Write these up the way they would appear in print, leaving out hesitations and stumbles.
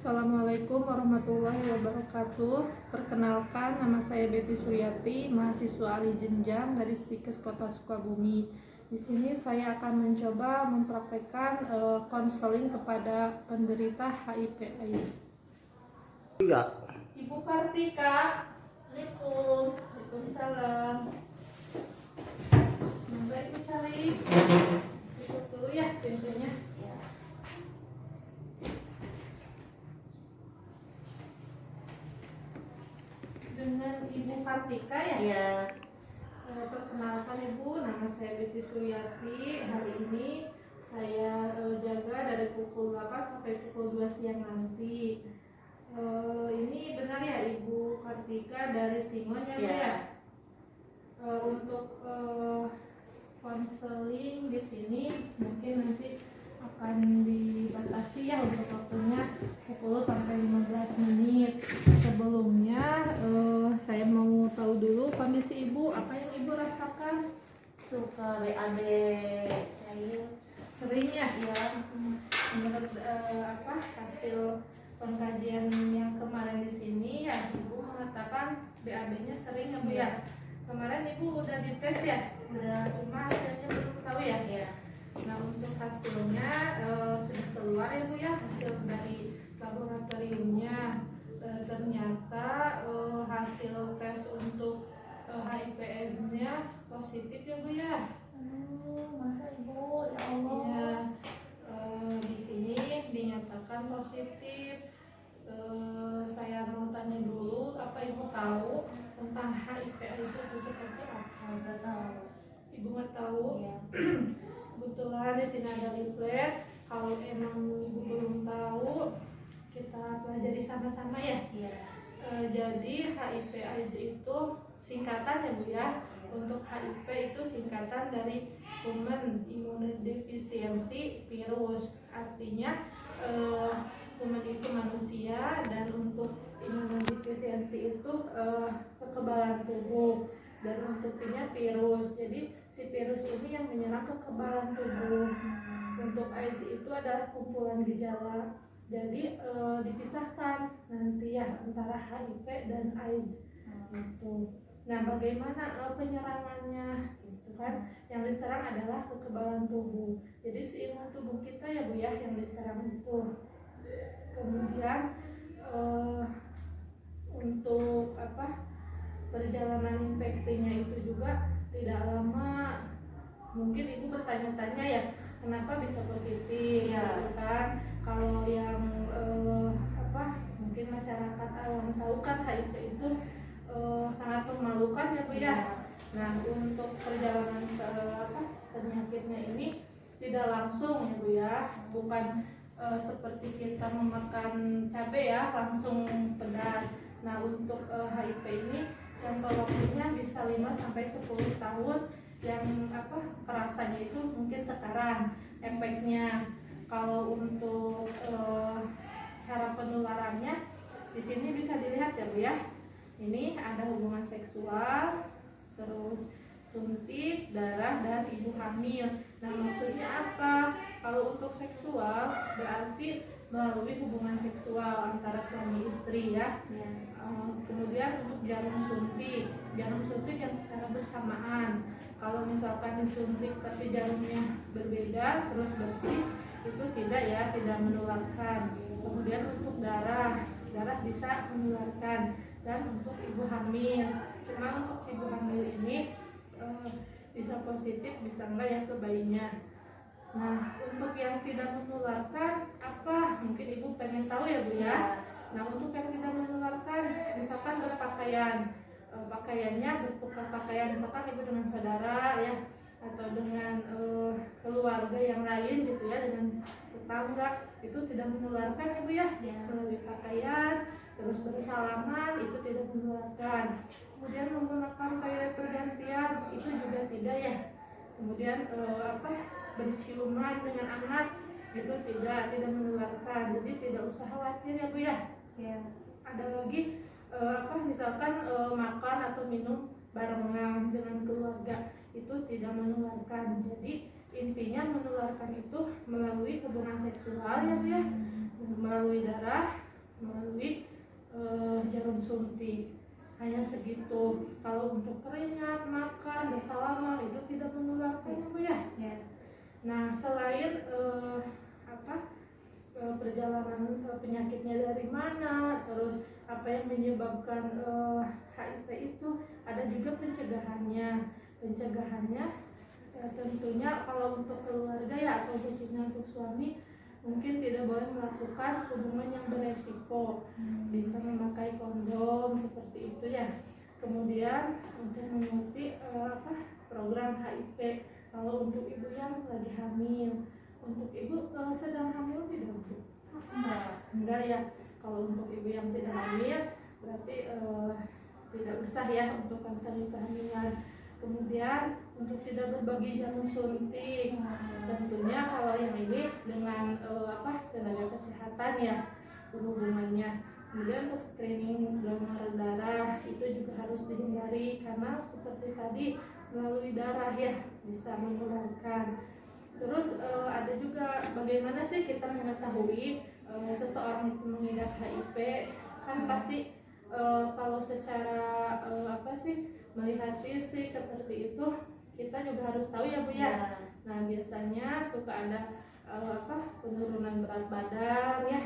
Assalamualaikum warahmatullahi wabarakatuh. Perkenalkan, nama saya Betty Suryati, mahasiswa alih jenjang dari Stikes Kota Sukabumi. Di sini saya akan mencoba mempraktekkan konseling kepada penderita HIV/AIDS. Ibu Kartika. Assalamualaikum. Waalaikumsalam. Mangga Ibu cari. Tutup dulu ya pintunya. Dengan Ibu Kartika ya? Iya. Perkenalkan Ibu, nama saya Betty Suryati. Hari ini saya jaga dari pukul 8 sampai pukul 2 siang nanti. Ini benar ya Ibu Kartika dari Simon ya? Iya. Ya? Untuk konseling di sini mungkin nanti akan dibatasi ya untuk waktunya 10 sampai 15 menit. Sebelumnya saya mau tahu dulu kondisi Ibu, apa yang Ibu rasakan? Suka BAB cair. Sering ya? Menurut hasil pengkajian yang kemarin di sini ya, Ibu mengatakan BAB-nya sering ya Bu ya? Kemarin Ibu udah dites ya? Udah, cuma hasilnya belum tahu ya? Iya. Nah, untuk hasilnya sudah keluar ya Bu ya, hasil dari laboratoriumnya. Ternyata hasil tes untuk HIV/AIDS-nya positif ya Bu ya. Masa Ibu, ya Allah. Ya, di sini dinyatakan positif. Saya mau tanya dulu, apa Ibu tahu tentang HIV/AIDS itu seperti apa? Nggak tahu. Ibu nggak tahu? Iya. Kebetulan di sini ada leaflet. Kalau emang Ibu belum tahu, kita pelajari sama-sama ya. Iya. Jadi HIV/AIDS itu singkatan ya Bu ya. Untuk HIV itu singkatan dari Human Immunodeficiency Virus. Artinya human itu manusia, dan untuk immunodeficiency itu kekebalan tubuh, dan untuk P-nya virus. Jadi si virus ini yang menyerang kekebalan tubuh. Untuk AIDS itu adalah kumpulan gejala. Jadi dipisahkan nanti ya antara HIV dan AIDS gitu. Nah, bagaimana penyerangannya gitu kan? Yang diserang adalah kekebalan tubuh. Jadi si imun tubuh kita ya Bu ya yang diserang itu. Kemudian untuk perjalanan infeksinya itu juga tidak lama. Mungkin Ibu bertanya-tanya ya, kenapa bisa positif Ya. gitu kan? Kalau yang mungkin masyarakat awam tahu kan HIV itu sangat memalukan ya Bu ya. Nah, untuk perjalanan penyakitnya ini tidak langsung ya Bu ya, bukan seperti kita memakan cabai ya langsung pedas. Nah, untuk HIV ini jangka waktunya bisa 5 sampai 10 tahun. Yang kerasanya itu mungkin sekarang efeknya. Kalau untuk cara penularannya di sini bisa dilihat ya Bu ya. Ini ada hubungan seksual, terus suntik, darah, dan ibu hamil. Nah, maksudnya apa? Kalau untuk seksual berarti melalui hubungan seksual antara suami istri ya. Kemudian untuk jarum suntik yang secara bersamaan. Kalau misalkan disuntik tapi jarumnya berbeda terus bersih, itu tidak menularkan. Kemudian untuk darah bisa menularkan, dan untuk ibu hamil. Cuma untuk ibu hamil ini bisa positif, bisa enggak ya ke bayinya. Nah, untuk yang tidak menularkan apa? Mungkin Ibu pengen tahu ya Bu ya. Nah, untuk yang tidak menularkan, misalkan berpakaian, pakaiannya bertukar pakaian, misalkan Ibu dengan saudara ya, atau dengan keluarga yang lain gitu ya, dengan tetangga, itu tidak menularkan ya Bu ya. Melalui pakaian, terus bersalaman, itu tidak menularkan. Kemudian menggunakan toilet bergantian, itu juga tidak ya. Kemudian berciuman dengan anak, itu tidak menularkan. Jadi tidak usah khawatir ya Bu ya. Ada lagi misalkan makan atau minum barengan dengan keluarga, itu tidak menularkan. Jadi intinya menularkan itu melalui hubungan seksual ya Bu ya, melalui darah, melalui jarum suntik. Hanya segitu. Kalau untuk keringat, makan, bersalaman itu tidak menularkan ya Bu ya. Nah selain perjalanan penyakitnya dari mana, terus apa yang menyebabkan HIV itu, ada juga pencegahannya. Tentunya kalau untuk keluarga ya, atau khususnya untuk suami, mungkin tidak boleh melakukan hubungan yang beresiko, bisa memakai kondom seperti itu ya. Kemudian untuk mengikuti program HIV. Kalau untuk ibu yang lagi hamil, untuk ibu sedang hamil tidak Bu? Enggak ya. Kalau untuk ibu yang tidak hamil berarti tidak usah ya untuk konseling kehamilan. Kemudian untuk tidak berbagi jarum suntik, tentunya kalau yang ini dengan tenaga kesehatan ya berhubungannya. Kemudian untuk screening donor darah itu juga harus dihindari, karena seperti tadi melalui darah ya bisa menularkan. Terus ada juga bagaimana sih kita mengetahui seseorang itu mengidap HIV? Kan pasti kalau secara melihat fisik seperti itu kita juga harus tahu ya Bu ya. Nah biasanya suka ada penurunan berat badan ya,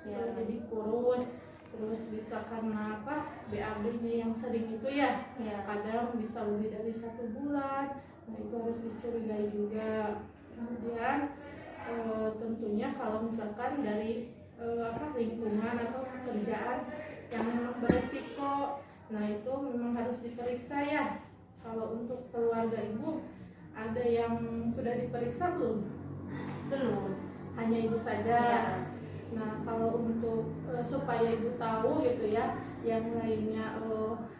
jadi kurus. Terus bisa karena BAB-nya yang sering itu ya, kadang bisa lebih dari 1 bulan. Nah itu harus dicurigai juga. Kemudian tentunya kalau misalkan dari lingkungan atau pekerjaan yang memang beresiko, nah itu memang harus diperiksa ya. Kalau untuk keluarga ibu, ada yang sudah diperiksa belum? Belum, hanya ibu saja. Nah kalau untuk supaya ibu tahu gitu ya, yang lainnya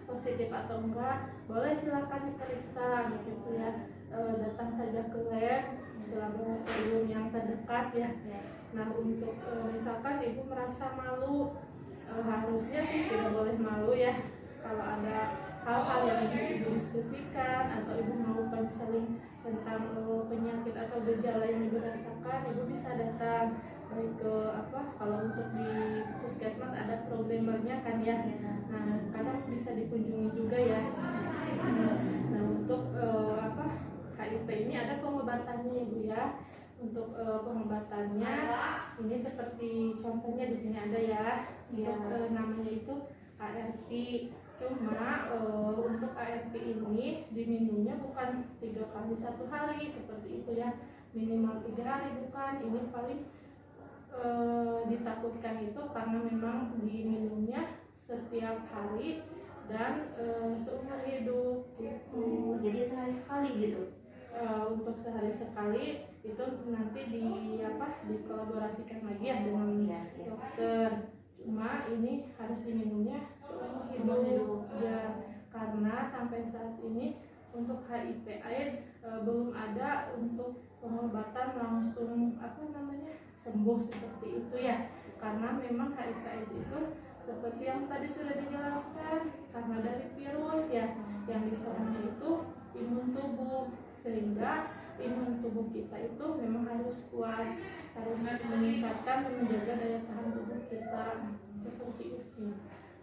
positif atau enggak, boleh silakan diperiksa gitu ya. Datang saja ke lab, ke laboratorium yang terdekat ya. Nah untuk misalkan ibu merasa malu, harusnya sih tidak boleh malu ya. Kalau ada hal-hal yang ibu diskusikan atau ibu mau konseling tentang penyakit atau gejala yang ibu rasakan, ibu bisa datang baik ke kalau untuk di puskesmas ada programmernya kan ya. Nah kadang bisa dikunjungi juga ya. Nah untuk HIV ini ada pengobatannya ya Bu ya. Untuk pengobatannya ini seperti contohnya di sini ada ya. Untuk namanya itu ARV. Cuma untuk ARV ini diminumnya bukan 3 kali 1 hari seperti itu ya, minimal 3 hari bukan. Ini paling ditakutkan itu karena memang diminumnya setiap hari dan seumur hidup gitu. Jadi sehari sekali gitu. Untuk sehari sekali itu nanti dikolaborasikan lagi ya dengan dokter. Cuma ini harus diminumnya seumur hidup ya, karena sampai saat ini untuk HIV AIDS belum ada untuk pengobatan langsung sembuh seperti itu ya. Karena memang HIV AIDS itu seperti yang tadi sudah dijelaskan, karena dari virus ya, yang diserangnya itu imun tubuh, sehingga imun tubuh kita itu memang harus kuat, harus meningkatkan dan menjaga daya tahan tubuh kita seperti itu.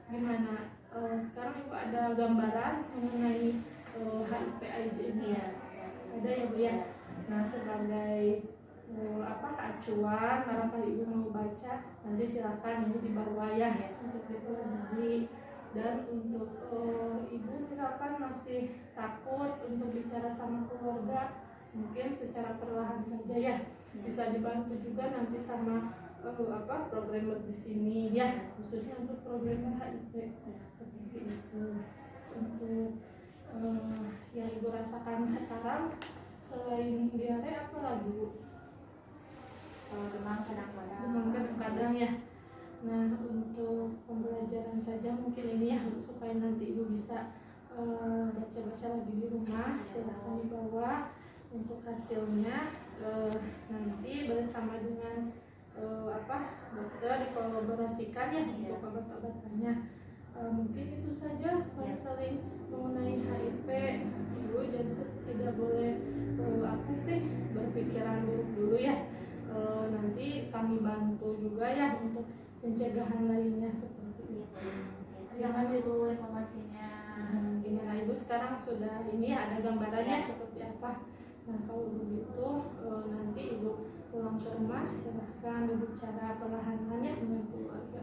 Gimana? Sekarang Ibu ada gambaran mengenai HIV AIDS ini ya? Ada ya Bu ya? Nah sebagai acuan, barangkali Ibu mau baca, nanti silakan ini di bawah ya untuk dipelajari. Dan untuk Ibu misalkan masih takut untuk bicara sama keluarga, mungkin secara perlahan saja ya, bisa dibantu juga nanti sama programmer di sini ya, khususnya untuk programmer HIV seperti itu. Untuk yang Ibu rasakan sekarang selain diare apa lagi Bu? Demam kadang-kadang. Demam kadang-kadang ya. Nah untuk pembelajaran saja mungkin ini ya, supaya nanti Ibu bisa baca-baca lagi di rumah, silahkan dibawa. Untuk hasilnya nanti bersama dengan dokter dikolaborasikan ya untuk obat-obatannya. Mungkin itu saja konseling mengenai HIV. Ibu jadi tidak boleh berpikiran buruk dulu ya. Nanti kami bantu juga ya untuk pencegahan lainnya seperti itu. Terima kasih Bu informasinya. Gimana Ibu sekarang sudah ini ada gambarannya seperti apa? Nah kalau begitu nanti Ibu pulang ke rumah silahkan berbicara perlahan-lahan ya dengan keluarga.